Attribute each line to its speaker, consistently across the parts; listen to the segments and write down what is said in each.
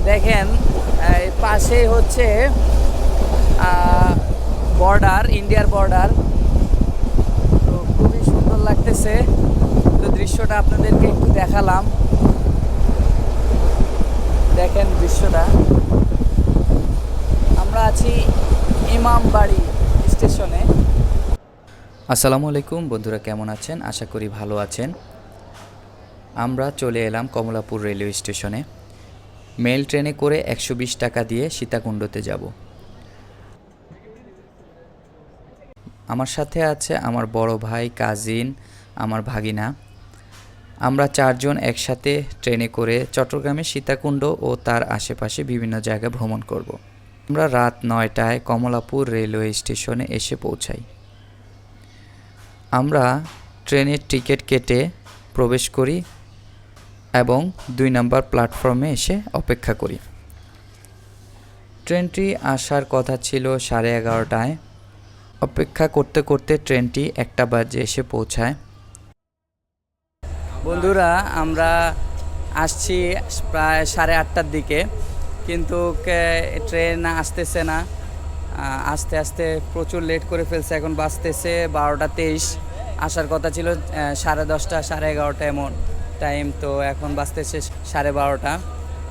Speaker 1: দেখেন পাশেই হচ্ছে বর্ডার, ইন্ডিয়ার বর্ডার। তো খুবই সুন্দর লাগতেছে। তো দৃশ্যটা আপনাদেরকে একটু দেখালাম, দেখেন দৃশ্যটা। আমরা আছি ইমামবাড়ি স্টেশনে।
Speaker 2: আসসালামু আলাইকুম বন্ধুরা, কেমন আছেন? আশা করি ভালো আছেন। আমরা চলে এলাম কমলাপুর রেলওয়ে স্টেশনে। মেল ট্রেনে করে 120 টাকা দিয়ে সীতাকুণ্ডতে যাব। আমার সাথে আছে আমার বড় ভাই, কাজিন, আমার ভাগিনা। আমরা চারজন একসাথে ট্রেনে করে চট্টগ্রামে সীতাকুণ্ড ও তার আশেপাশে বিভিন্ন জায়গা ভ্রমণ করব। আমরা রাত 9টায় কমলাপুর রেলওয়ে স্টেশনে এসে পৌঁছাই। আমরা ট্রেনের টিকিট কেটে প্রবেশ করি এবং 2 নম্বর প্ল্যাটফর্মে এসে অপেক্ষা করি। ট্রেনটি আসার কথা ছিল 11:30টায়। অপেক্ষা করতে করতে ট্রেনটি 1টা বাজে এসে পৌঁছায়।
Speaker 1: বন্ধুরা, আমরা আসছি প্রায় 8:30টার দিকে, কিন্তু ট্রেন আসতেছে না। আস্তে আস্তে প্রচুর লেট করে ফেলছে। এখন বাজতেছে 12টা 23। আসার কথা ছিল 10:30, 11:30 এমন টাইম। তো এখন বাজতেছে 12:30।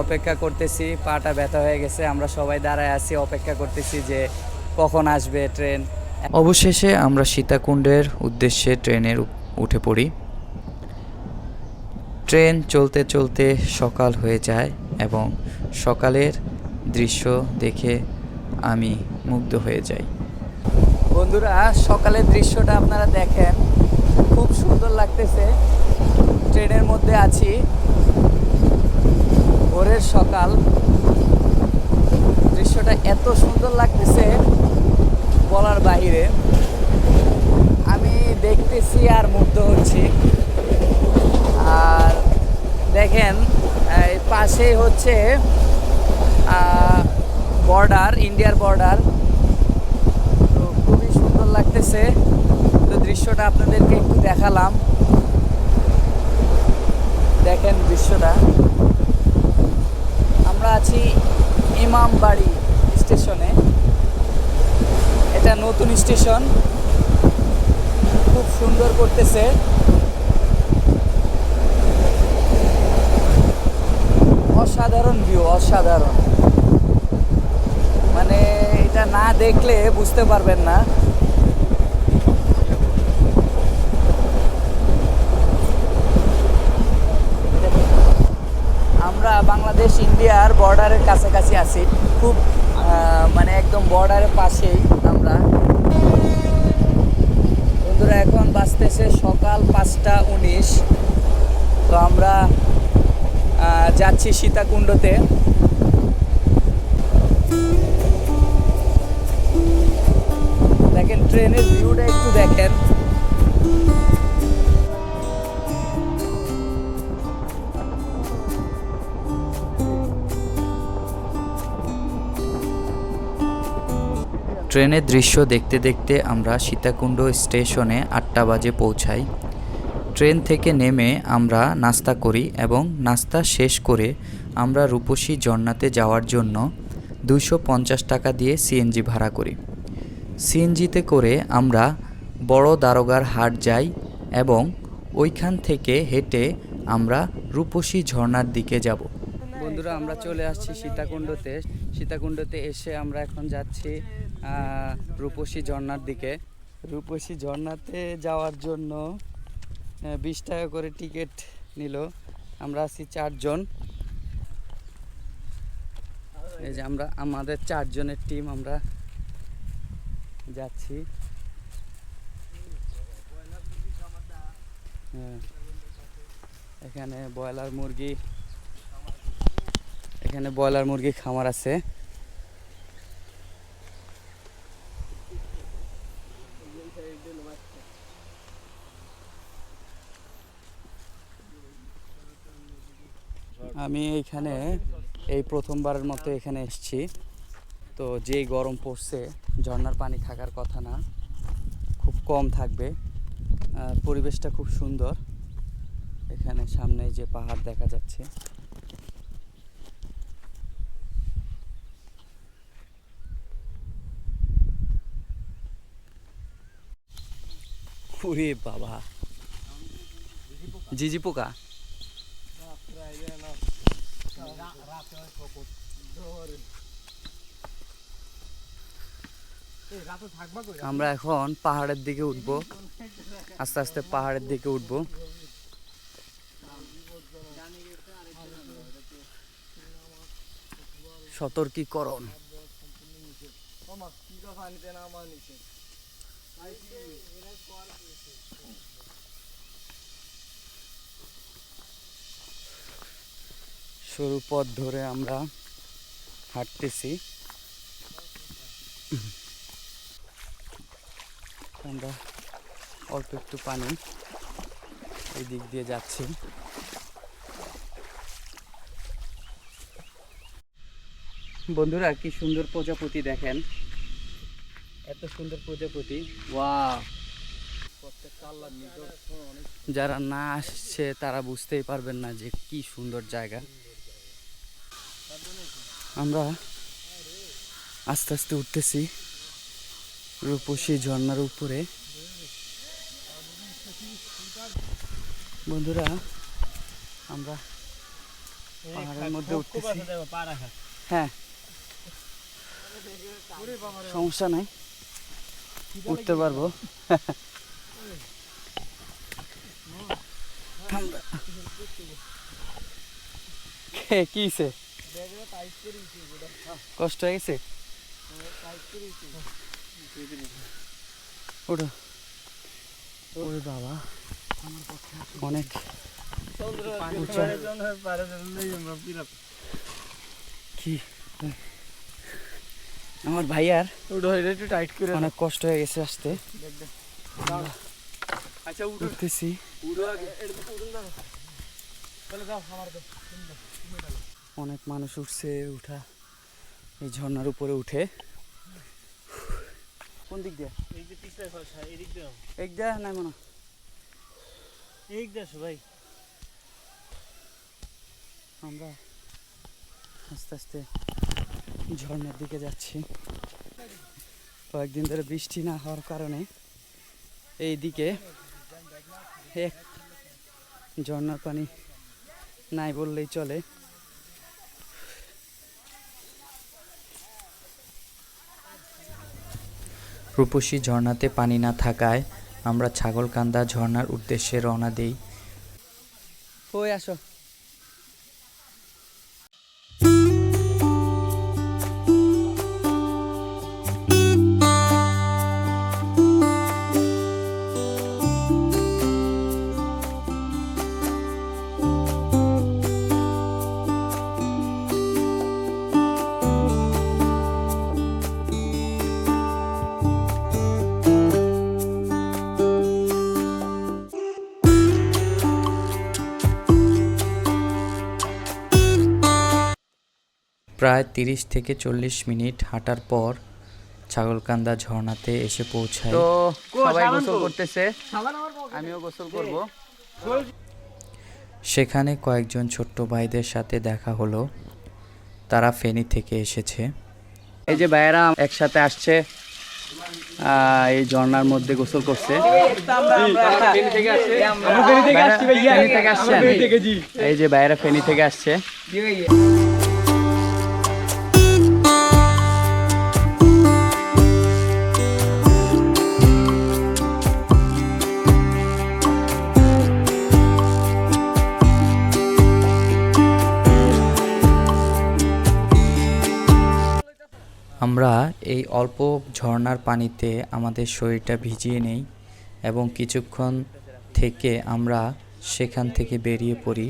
Speaker 1: অপেক্ষা করতেছি, পাটা ব্যথা হয়ে গেছে। আমরা সবাই দাঁড়ায় আছি, অপেক্ষা করতেছি যে কখন আসবে ট্রেন।
Speaker 2: অবশেষে আমরা সীতাকুণ্ডের উদ্দেশ্যে ট্রেনের উঠে পড়ি। ট্রেন চলতে চলতে সকাল হয়ে যায় এবং সকালের দৃশ্য দেখে আমি মুগ্ধ হয়ে যাই।
Speaker 1: বন্ধুরা, সকালের দৃশ্যটা আপনারা দেখেন, খুব সুন্দর লাগতেছে। ট্রেনের মধ্যে আছি, ভোরের সকাল। দৃশ্যটা এত সুন্দর লাগতেছে বলার বাইরে। আমি দেখতেছি আর মুগ্ধ হচ্ছি। আর দেখেন পাশেই হচ্ছে বর্ডার, ইন্ডিয়ার বর্ডার। তো খুবই সুন্দর লাগতেছে। তো দৃশ্যটা আপনাদেরকে একটু দেখালাম, দেখেন দৃশ্যটা। আমরা আছি ইমামবাড়ি স্টেশনে। এটা নতুন স্টেশন, খুব সুন্দর করতেছে। অসাধারণ ভিউ, অসাধারণ। মানে এটা না দেখলে বুঝতে পারবেন না। আমরা বাংলাদেশ ইন্ডিয়ার বর্ডারের কাছাকাছি আছি, খুব মানে একদম বর্ডারের পাশেই আমরা। বন্ধুরা, এখন বাজতেছে সকাল 5টা 19। তো আমরা যাচ্ছি সীতাকুণ্ডতে। দেখেন ট্রেনের ভিউটা একটু দেখেন।
Speaker 2: ট্রেনের দৃশ্য দেখতে দেখতে আমরা সীতাকুণ্ড স্টেশনে 8টা বাজে পৌঁছাই। ট্রেন থেকে নেমে আমরা নাস্তা করি এবং নাস্তা শেষ করে আমরা রূপসী ঝর্ণাতে যাওয়ার জন্য 250 টাকা দিয়ে সিএনজি ভাড়া করি। সিএনজিতে করে আমরা বড় দারোগার হাট যাই এবং ওইখান থেকে হেঁটে আমরা রূপসী ঝর্ণার দিকে যাব।
Speaker 1: বন্ধুরা, আমরা চলে আসছি সীতাকুণ্ডতে। সীতাকুণ্ডতে এসে আমরা এখন যাচ্ছি রূপসী ঝর্ণার দিকে। রূপসী ঝর্ণাতে যাওয়ার জন্য 20 টাকা করে টিকিট নিল। আমরা আছি 4জন। এই যে আমাদের 4 জনের টিম, আমরা যাচ্ছি। এখানে ব্রয়লার মুরগি খামার আছে। আমি এইখানে এই প্রথমবারের মতো এখানে এসেছি। তো যেই গরম পড়ছে, ঝর্ণার পানি থাকার কথা না, খুব কম থাকবে। পরিবেশটা খুব সুন্দর। এখানে সামনে যে পাহাড় দেখা যাচ্ছে। ওরে বাবা, জিজি পোকা। আমরা এখন পাহাড়ের দিকে উঠবো, আস্তে আস্তে পাহাড়ের দিকে উঠবো। সতর্কীকরণ। সরু পথ ধরে আমরা হাঁটতেছি। আমরা অল্প একটু পানি এই দিক দিয়ে যাচ্ছি। বন্ধুরা, কি সুন্দর প্রজাপতি দেখেন, এত সুন্দর প্রজাপতি। ওয়াও, যারা না আসছে তারা বুঝতেই পারবেন না যে কি সুন্দর জায়গা। আমরা আস্তে আস্তে উঠতেছি রূপসী ঝর্ণার উপরে। বন্ধুরা, আমরা পাহাড়ের মধ্যে উঠতেছি। হ্যাঁ, সমস্যা নাই, উঠতে পারবো। কি কষ্ট হয়ে গেছে? ওটা ওরে বাবা, অনেক কি আমার ভাইয়ার অনেক কষ্ট হয়ে গেছে আসতে। উঠতেছি। অনেক মানুষ উঠছে, উঠা এই ঝর্ণার উপরে উঠে। কোন দিক দিয়ে? এক দিয়া নাই মনে, ভাই। আমরা আস্তে আস্তে ঝর্ণার দিকে যাচ্ছি। কয়েকদিন ধরে বৃষ্টি না হওয়ার কারণে এই দিকে এক ঝর্ণার পানি নাই বললেই চলে।
Speaker 2: রূপসী ঝর্ণাতে পানি না থাকায় আমরা ছাগলকান্দা ঝর্ণার উদ্দেশ্যে রওনা দিই।
Speaker 1: ওই আসো।
Speaker 2: প্রায় 30 থেকে 40 মিনিট হাঁটার পর ছাগলকান্দা ঝর্ণাতে এসে পৌঁছাই।
Speaker 1: তো সবাই গোসল করতেছে, আমিও গোসল করব।
Speaker 2: সেখানে কয়েকজন ছোট্ট ভাইদের সাথে দেখা হলো, তারা ফেনী থেকে এসেছে।
Speaker 1: এই যে ভাইয়েরা একসাথে আসছে, এই ঝর্ণার মধ্যে গোসল করছে। এই যে ভাইয়েরা ফেনী থেকে আসছে।
Speaker 2: আমরা এই অল্প ঝর্ণার পানিতে আমাদের শরীরটা ভিজিয়ে নেই এবং কিছুক্ষণ থেকে আমরা সেখান থেকে বেরিয়ে পড়ি।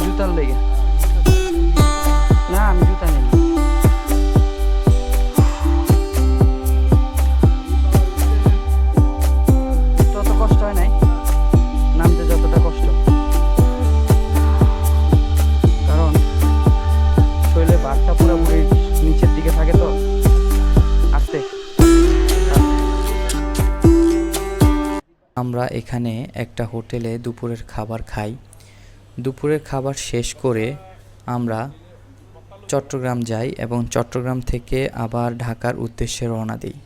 Speaker 1: জুতার লেগে না, আমি জুতা নিই। তত কষ্ট হয় নাই।
Speaker 2: আমরা এখানে একটা হোটেলে দুপুরের খাবার খাই। দুপুরের খাবার শেষ করে আমরা চট্টগ্রাম যাই এবং চট্টগ্রাম থেকে আবার ঢাকার উদ্দেশ্যে রওনা দিই।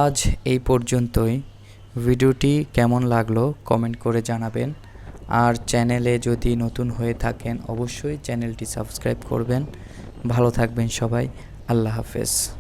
Speaker 2: আজ এই পর্যন্তই। ভিডিওটি কেমন লাগলো কমেন্ট করে জানাবেন। আর চ্যানেলে যদি নতুন হয়ে থাকেন অবশ্যই চ্যানেলটি সাবস্ক্রাইব করবেন। ভালো থাকবেন সবাই। আল্লাহ হাফেজ।